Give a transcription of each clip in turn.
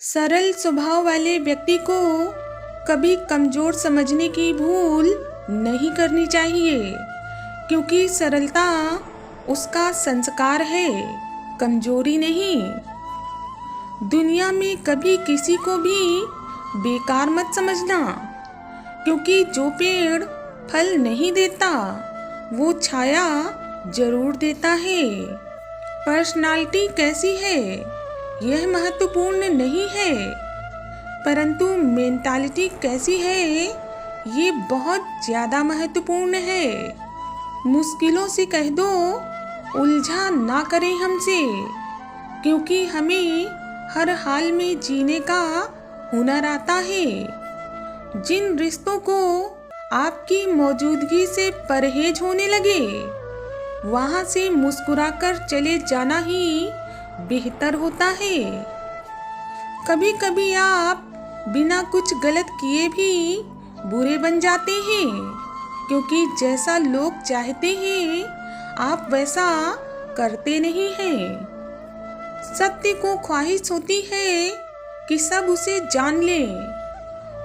सरल स्वभाव वाले व्यक्ति को कभी कमजोर समझने की भूल नहीं करनी चाहिए, क्योंकि सरलता उसका संस्कार है, कमजोरी नहीं। दुनिया में कभी किसी को भी बेकार मत समझना, क्योंकि जो पेड़ फल नहीं देता वो छाया जरूर देता है। पर्सनालिटी कैसी है यह महत्वपूर्ण नहीं है, परंतु मेंटालिटी कैसी है ये बहुत ज़्यादा महत्वपूर्ण है। मुश्किलों से कह दो उलझा ना करें हमसे, क्योंकि हमें हर हाल में जीने का हुनर आता है। जिन रिश्तों को आपकी मौजूदगी से परहेज होने लगे, वहाँ से मुस्कुराकर चले जाना ही बेहतर होता है। कभी कभी आप बिना कुछ गलत किए भी बुरे बन जाते हैं, क्योंकि जैसा लोग चाहते हैं आप वैसा करते नहीं हैं। सत्य को ख्वाहिश होती है कि सब उसे जान लें,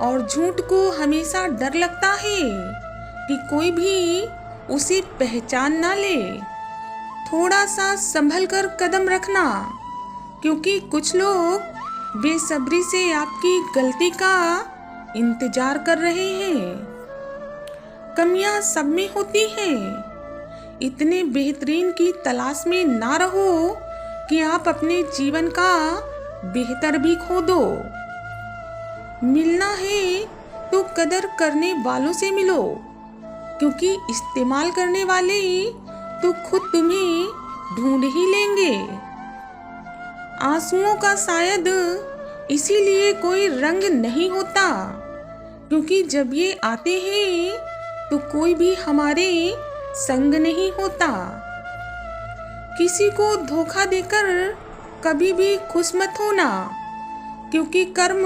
और झूठ को हमेशा डर लगता है कि कोई भी उसे पहचान ना ले। थोड़ा सा संभल कर कदम रखना, क्योंकि कुछ लोग बेसब्री से आपकी गलती का इंतजार कर रहे हैं। कमियां सब में होती हैं, इतने बेहतरीन की तलाश में ना रहो कि आप अपने जीवन का बेहतर भी खो दो। मिलना है तो कदर करने वालों से मिलो, क्योंकि इस्तेमाल करने वाले तो खुद तुम्हें ढूंढ ही लेंगे। आंसुओं का शायद इसीलिए कोई रंग नहीं होता, क्योंकि जब ये आते हैं तो कोई भी हमारे संग नहीं होता। किसी को धोखा देकर कभी भी खुश मत होना, क्योंकि कर्म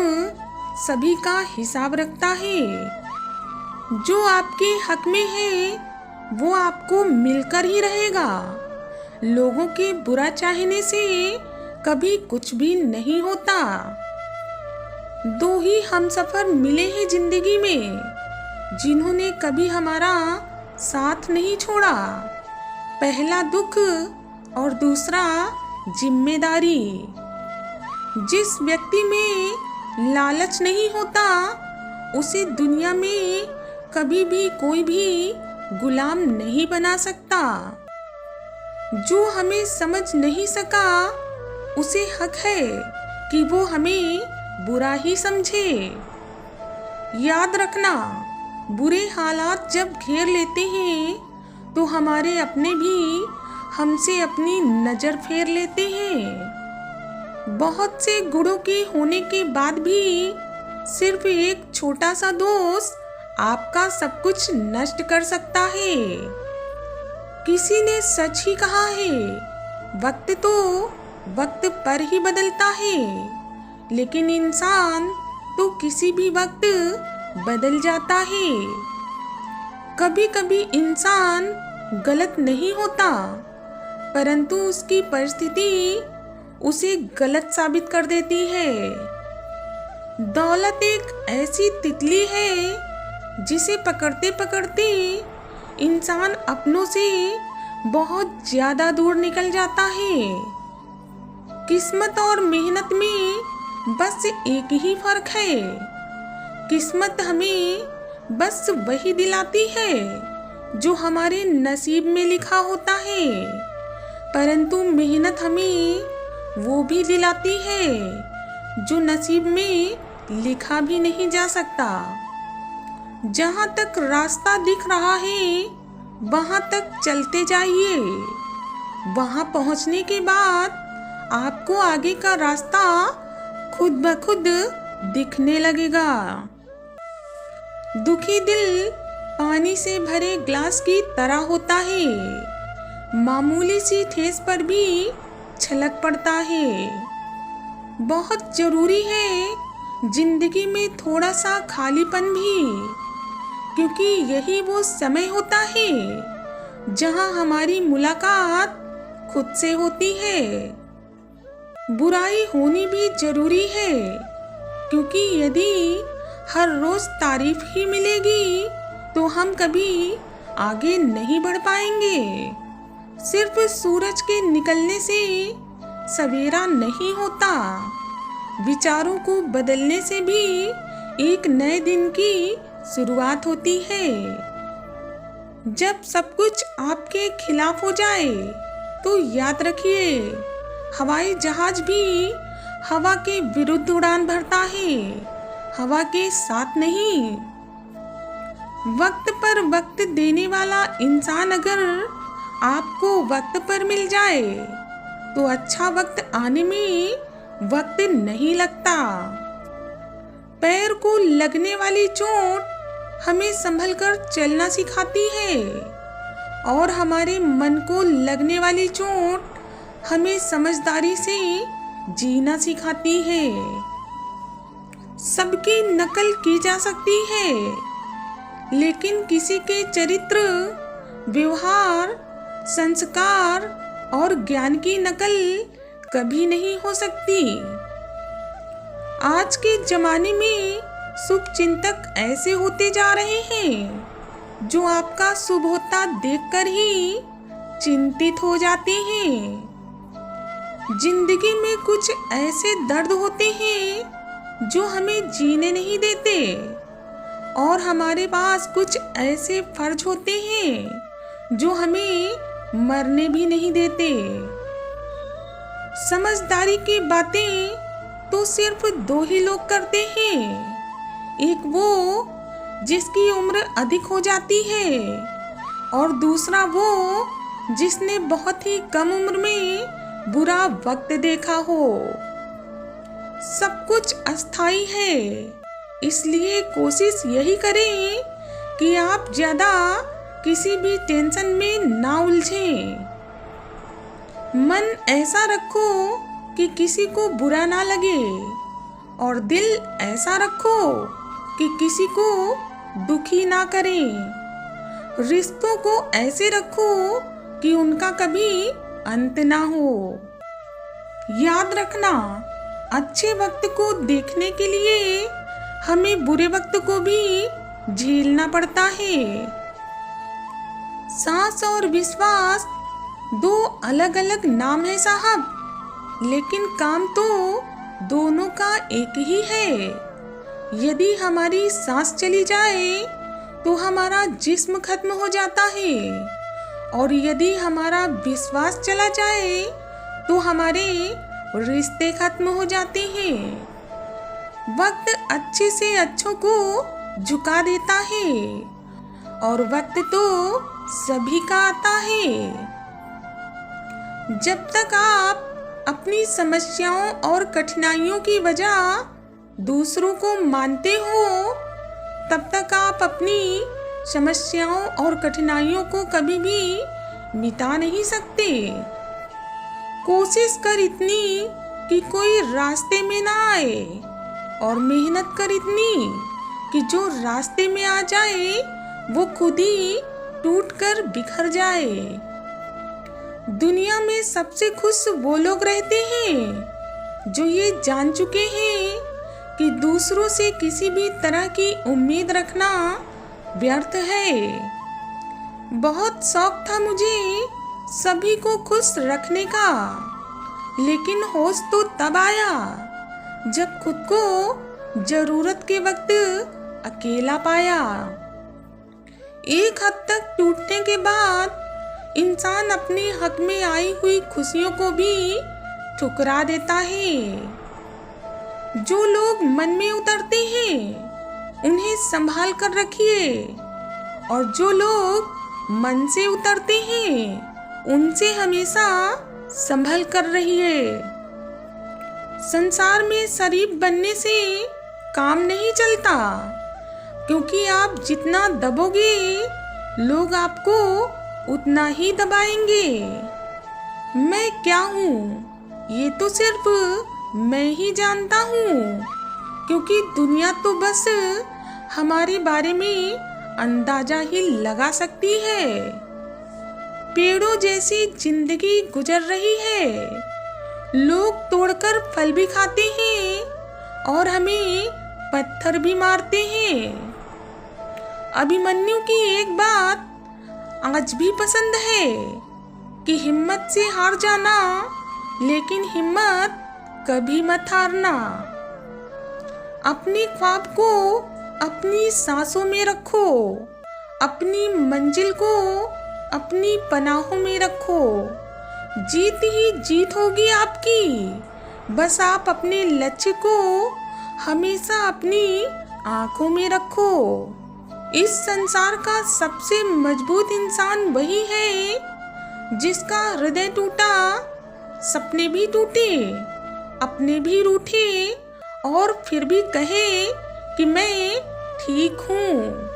सभी का हिसाब रखता है। जो आपके हक में है वो आपको मिलकर ही रहेगा। लोगों के बुरा चाहने से कभी कुछ भी नहीं होता। दो ही हमसफर मिले हैं जिंदगी में, जिन्होंने कभी हमारा साथ नहीं छोड़ा। पहला दुख और दूसरा जिम्मेदारी। जिस व्यक्ति में लालच नहीं होता उसे दुनिया में कभी भी कोई भी गुलाम नहीं बना सकता। जो हमें समझ नहीं सका उसे हक है कि वो हमें बुरा ही समझे। याद रखना, बुरे हालात जब घेर लेते हैं तो हमारे अपने भी हमसे अपनी नज़र फेर लेते हैं। बहुत से गुणों के होने के बाद भी सिर्फ एक छोटा सा दोस्त आपका सब कुछ नष्ट कर सकता है। किसी ने सच ही कहा है, वक्त तो वक्त पर ही बदलता है, लेकिन इंसान तो किसी भी वक्त बदल जाता है। कभी कभी इंसान गलत नहीं होता, परंतु उसकी परिस्थिति उसे गलत साबित कर देती है। दौलत एक ऐसी तितली है जिसे पकड़ते पकड़ते इंसान अपनों से बहुत ज्यादा दूर निकल जाता है। किस्मत और मेहनत में बस एक ही फर्क है। किस्मत हमें बस वही दिलाती है जो हमारे नसीब में लिखा होता है, परंतु मेहनत हमें वो भी दिलाती है जो नसीब में लिखा भी नहीं जा सकता। जहाँ तक रास्ता दिख रहा है वहाँ तक चलते जाइए। वहाँ पहुँचने के बाद आपको आगे का रास्ता खुद ब खुद दिखने लगेगा। दुखी दिल पानी से भरे ग्लास की तरह होता है, मामूली सी ठेस पर भी छलक पड़ता है। बहुत जरूरी है जिंदगी में थोड़ा सा खालीपन भी, क्योंकि यही वो समय होता है जहां हमारी मुलाकात खुद से होती है। बुराई होनी भी जरूरी है, क्योंकि यदि हर रोज तारीफ ही मिलेगी तो हम कभी आगे नहीं बढ़ पाएंगे। सिर्फ सूरज के निकलने से सवेरा नहीं होता, विचारों को बदलने से भी एक नए दिन की शुरुआत होती है। जब सब कुछ आपके खिलाफ हो जाए तो याद रखिए, हवाई जहाज भी हवा के विरुद्ध उड़ान भरता है, हवा के साथ नहीं। वक्त पर वक्त देने वाला इंसान अगर आपको वक्त पर मिल जाए तो अच्छा वक्त आने में वक्त नहीं लगता। पैर को लगने वाली चोट हमें संभल कर चलना सिखाती है और हमारे मन को लगने वाली चोट हमें समझदारी से जीना सिखाती है। सबकी नकल की जा सकती है, लेकिन किसी के चरित्र, व्यवहार, संस्कार और ज्ञान की नकल कभी नहीं हो सकती। आज के जमाने में शुभ चिंतक ऐसे होते जा रहे हैं जो आपका शुभ होता देखकर ही चिंतित हो जाते हैं। जिंदगी में कुछ ऐसे दर्द होते हैं जो हमें जीने नहीं देते और हमारे पास कुछ ऐसे फर्ज होते हैं जो हमें मरने भी नहीं देते। समझदारी की बातें तो सिर्फ दो ही लोग करते हैं, एक वो जिसकी उम्र अधिक हो जाती है और दूसरा वो जिसने बहुत ही कम उम्र में बुरा वक्त देखा हो। सब कुछ अस्थाई है, इसलिए कोशिश यही करें कि आप ज्यादा किसी भी टेंशन में ना उलझें। मन ऐसा रखो कि किसी को बुरा ना लगे और दिल ऐसा रखो कि किसी को दुखी ना करें। रिश्तों को ऐसे रखो कि उनका कभी अंत ना हो। याद रखना, अच्छे वक्त को देखने के लिए हमें बुरे वक्त को भी झेलना पड़ता है। सांस और विश्वास दो अलग अलग नाम है साहब, लेकिन काम तो दोनों का एक ही है। यदि हमारी सांस चली जाए तो हमारा जिस्म खत्म हो जाता है और यदि हमारा विश्वास चला जाए तो हमारे रिश्ते खत्म हो जाते हैं। वक्त अच्छे से अच्छों को झुका देता है और वक्त तो सभी का आता है। जब तक आप अपनी समस्याओं और कठिनाइयों की वजह दूसरों को मानते हो, तब तक आप अपनी समस्याओं और कठिनाइयों को कभी भी मिटा नहीं सकते। कोशिश कर इतनी कि कोई रास्ते में ना आए और मेहनत कर इतनी कि जो रास्ते में आ जाए वो खुद ही टूटकर बिखर जाए। दुनिया में सबसे खुश वो लोग रहते हैं जो ये जान चुके हैं कि दूसरों से किसी भी तरह की उम्मीद रखना व्यर्थ है। बहुत शौक था मुझे सभी को खुश रखने का, लेकिन होश तो तब आया जब खुद को जरूरत के वक्त अकेला पाया। एक हद तक टूटने के बाद इंसान अपने हक में आई हुई खुशियों को भी ठुकरा देता है। जो लोग मन में उतरते हैं उन्हें संभाल कर रखिए और जो लोग मन से उतरते हैं उनसे हमेशा संभल कर रहिए। संसार में शरीफ बनने से काम नहीं चलता, क्योंकि आप जितना दबोगे लोग आपको उतना ही दबाएंगे। मैं क्या हूँ ये तो सिर्फ मैं ही जानता हूँ, क्योंकि दुनिया तो बस हमारे बारे में अंदाजा ही लगा सकती है। पेड़ों जैसी जिंदगी गुजर रही है, लोग तोड़कर फल भी खाते हैं और हमें पत्थर भी मारते हैं। अभिमन्यु की एक बात आज भी पसंद है कि हिम्मत से हार जाना, लेकिन हिम्मत कभी मत हारना। अपने ख्वाब को अपनी सांसों में रखो, अपनी मंजिल को अपनी पनाहों में रखो। जीत ही जीत होगी आपकी, बस आप अपने लक्ष्य को हमेशा अपनी आंखों में रखो। इस संसार का सबसे मजबूत इंसान वही है जिसका हृदय टूटा, सपने भी टूटे, अपने भी रूठे और फिर भी कहे कि मैं ठीक हूँ।